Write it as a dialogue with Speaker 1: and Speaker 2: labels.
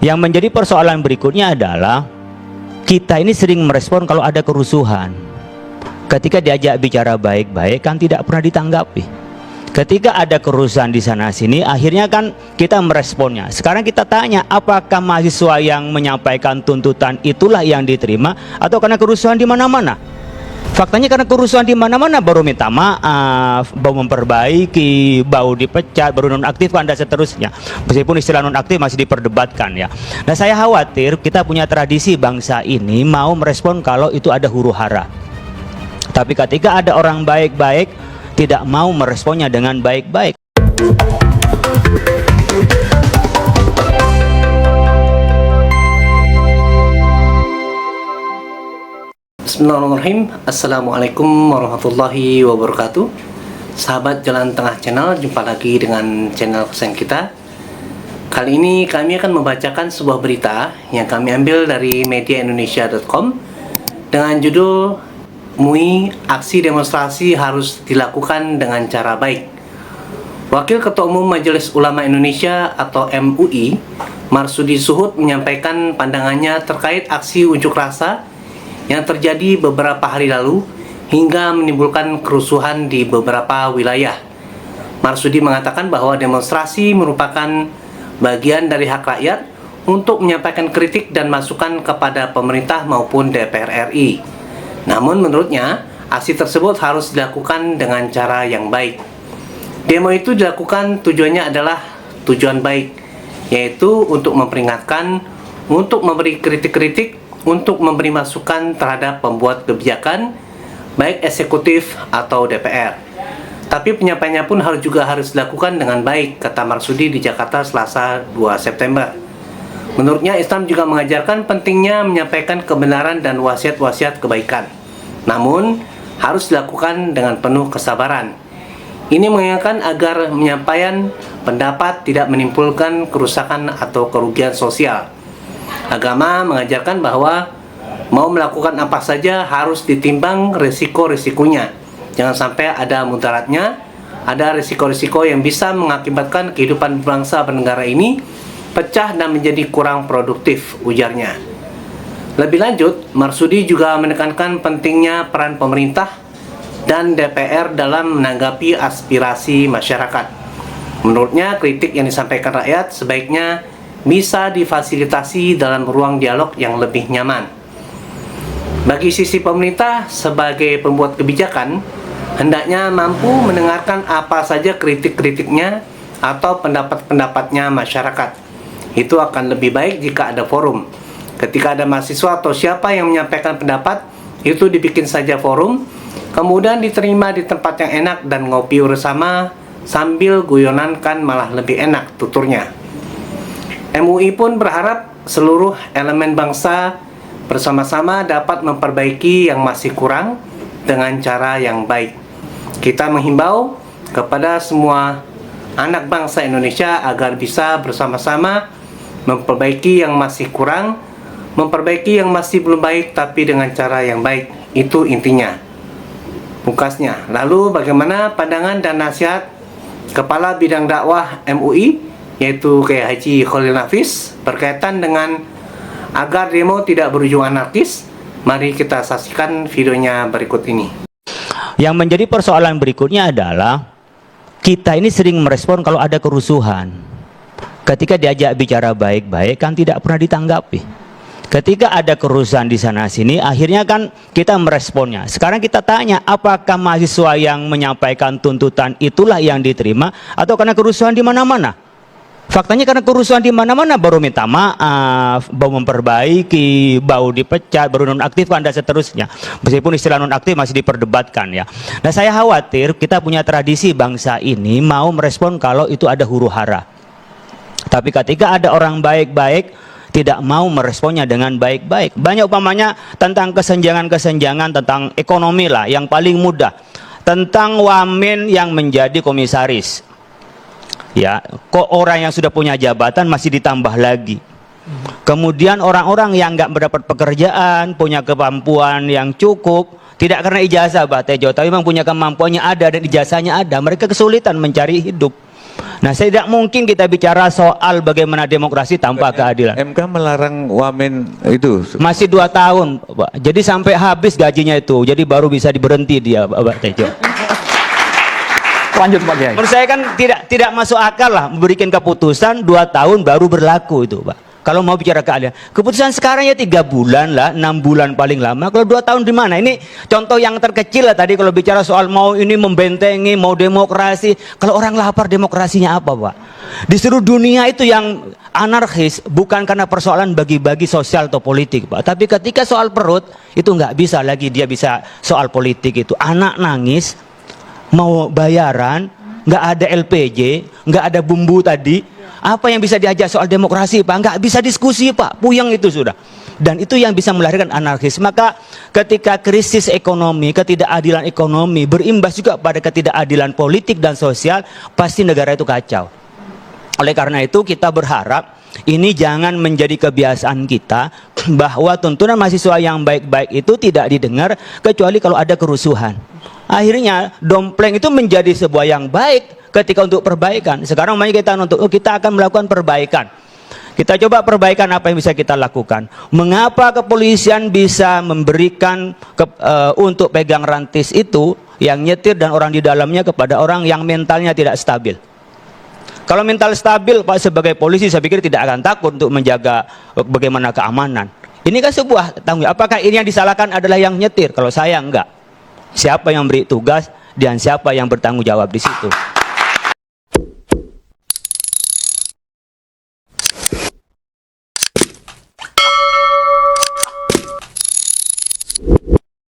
Speaker 1: Yang menjadi persoalan berikutnya adalah kita ini sering merespon kalau ada kerusuhan. Ketika diajak bicara baik-baik kan tidak pernah ditanggapi. Ketika ada kerusuhan di sana sini, akhirnya kan kita meresponnya. Sekarang kita tanya, apakah mahasiswa yang menyampaikan tuntutan itulah yang diterima atau karena kerusuhan di mana-mana? Faktanya karena kerusuhan di mana-mana baru minta maaf, baru memperbaiki, baru dipecat, baru nonaktifkan dan seterusnya. Meskipun istilah nonaktif masih diperdebatkan ya. Nah, saya khawatir kita punya tradisi bangsa ini mau merespon kalau itu ada huru-hara. Tapi ketika ada orang baik-baik tidak mau meresponnya dengan baik-baik.
Speaker 2: Bismillahirrahmanirrahim. Assalamualaikum warahmatullahi wabarakatuh. Sahabat Jalan Tengah Channel, jumpa lagi dengan channel kesayangan kita. Kali ini kami akan membacakan sebuah berita yang kami ambil dari mediaindonesia.com dengan judul MUI, aksi demonstrasi harus dilakukan dengan cara baik. Wakil Ketua Umum Majelis Ulama Indonesia atau MUI, Marsudi Suhud menyampaikan pandangannya terkait aksi unjuk rasa yang terjadi beberapa hari lalu hingga menimbulkan kerusuhan di beberapa wilayah. Marsudi mengatakan bahwa demonstrasi merupakan bagian dari hak rakyat untuk menyampaikan kritik dan masukan kepada pemerintah maupun DPR RI. Namun menurutnya, aksi tersebut harus dilakukan dengan cara yang baik. Demo itu dilakukan tujuannya adalah tujuan baik, yaitu untuk memperingatkan, untuk memberi kritik-kritik, untuk memberi masukan terhadap pembuat kebijakan, baik eksekutif atau DPR. Tapi penyampaiannya pun harus dilakukan dengan baik, kata Marsudi di Jakarta Selasa 2 September. Menurutnya, Islam juga mengajarkan pentingnya menyampaikan kebenaran dan wasiat-wasiat kebaikan. Namun, harus dilakukan dengan penuh kesabaran. Ini mengingatkan agar menyampaikan pendapat tidak menimbulkan kerusakan atau kerugian sosial. Agama mengajarkan bahwa mau melakukan apa saja harus ditimbang risiko-risikonya. Jangan sampai ada mudaratnya, ada risiko-risiko yang bisa mengakibatkan kehidupan bangsa bernegara ini pecah dan menjadi kurang produktif, ujarnya. Lebih lanjut, Marsudi juga menekankan pentingnya peran pemerintah dan DPR dalam menanggapi aspirasi masyarakat. Menurutnya, kritik yang disampaikan rakyat sebaiknya bisa difasilitasi dalam ruang dialog yang lebih nyaman. Bagi sisi pemerintah sebagai pembuat kebijakan, hendaknya mampu mendengarkan apa saja kritik-kritiknya atau pendapat-pendapatnya masyarakat. Itu akan lebih baik jika ada forum. Ketika ada mahasiswa atau siapa yang menyampaikan pendapat, itu dibikin saja forum, kemudian diterima di tempat yang enak dan ngopi bersama sambil guyonan kan malah lebih enak, tuturnya. MUI pun berharap seluruh elemen bangsa bersama-sama dapat memperbaiki yang masih kurang dengan cara yang baik. Kita menghimbau kepada semua anak bangsa Indonesia agar bisa bersama-sama memperbaiki yang masih kurang, memperbaiki yang masih belum baik, tapi dengan cara yang baik. Itu intinya, pungkasnya. Lalu bagaimana pandangan dan nasihat Kepala Bidang Dakwah MUI, yaitu Kiai Haji Khalil Nafis, berkaitan dengan agar demo tidak berujung anarkis? Mari kita saksikan videonya berikut ini.
Speaker 1: Yang menjadi persoalan berikutnya adalah kita ini sering merespon kalau ada kerusuhan. Ketika diajak bicara baik-baik kan tidak pernah ditanggapi. Ketika ada kerusuhan di sana sini, akhirnya kan kita meresponnya. Sekarang kita tanya, apakah mahasiswa yang menyampaikan tuntutan itulah yang diterima atau karena kerusuhan di mana-mana? Faktanya karena kerusuhan di mana-mana baru minta maaf, baru memperbaiki, baru dipecat, baru nonaktifkan dan seterusnya. Meskipun istilah nonaktif masih diperdebatkan ya. Nah, saya khawatir kita punya tradisi bangsa ini mau merespon kalau itu ada huru-hara. Tapi ketika ada orang baik-baik tidak mau meresponnya dengan baik-baik. Banyak umpamanya tentang kesenjangan-kesenjangan tentang ekonomi lah yang paling mudah. Tentang wamen yang menjadi komisaris. Ya, kok orang yang sudah punya jabatan masih ditambah lagi. Kemudian orang-orang yang nggak mendapat pekerjaan, punya kemampuan yang cukup, tidak karena ijazah Pak Tejo, tapi memang punya kemampuannya ada dan ijazahnya ada, mereka kesulitan mencari hidup. Nah, tidak mungkin kita bicara soal bagaimana demokrasi tanpa keadilan.
Speaker 3: MK melarang wamen itu.
Speaker 1: Masih 2 tahun, Pak. Jadi sampai habis gajinya itu. Jadi baru bisa diberhenti dia, Pak Tejo.
Speaker 4: Lanjut Pak Kiai.
Speaker 1: Menurut saya kan tidak masuk akal lah memberikan keputusan 2 tahun baru berlaku itu, Pak. Kalau mau bicara keadilan, keputusan sekarang ya 3 bulan lah, 6 bulan paling lama. Kalau 2 tahun di mana? Ini contoh yang terkecil lah tadi kalau bicara soal mau ini membentengi, mau demokrasi. Kalau orang lapar demokrasinya apa, Pak? Di seluruh dunia itu yang anarkis bukan karena persoalan bagi-bagi sosial atau politik, Pak. Tapi ketika soal perut itu nggak bisa lagi dia bisa soal politik itu. Anak nangis, mau bayaran, nggak ada LPG, nggak ada bumbu tadi. Apa yang bisa diajak soal demokrasi, Pak? Nggak bisa diskusi, Pak. Puyeng itu sudah. Dan itu yang bisa melahirkan anarkis. Maka ketika krisis ekonomi, ketidakadilan ekonomi berimbas juga pada ketidakadilan politik dan sosial, pasti negara itu kacau. Oleh karena itu kita berharap ini jangan menjadi kebiasaan kita bahwa tuntunan mahasiswa yang baik-baik itu tidak didengar kecuali kalau ada kerusuhan. Akhirnya dompleng itu menjadi sebuah yang baik ketika untuk perbaikan. Sekarang mari kita kita akan melakukan perbaikan. Kita coba perbaikan apa yang bisa kita lakukan. Mengapa kepolisian bisa memberikan untuk pegang rantis itu yang nyetir dan orang di dalamnya kepada orang yang mentalnya tidak stabil? Kalau mental stabil, Pak, sebagai polisi saya pikir tidak akan takut untuk menjaga bagaimana keamanan. Ini kan sebuah tanggung jawab. Apakah ini yang disalahkan adalah yang nyetir? Kalau saya enggak. Siapa yang beri tugas dan siapa yang bertanggung jawab di situ?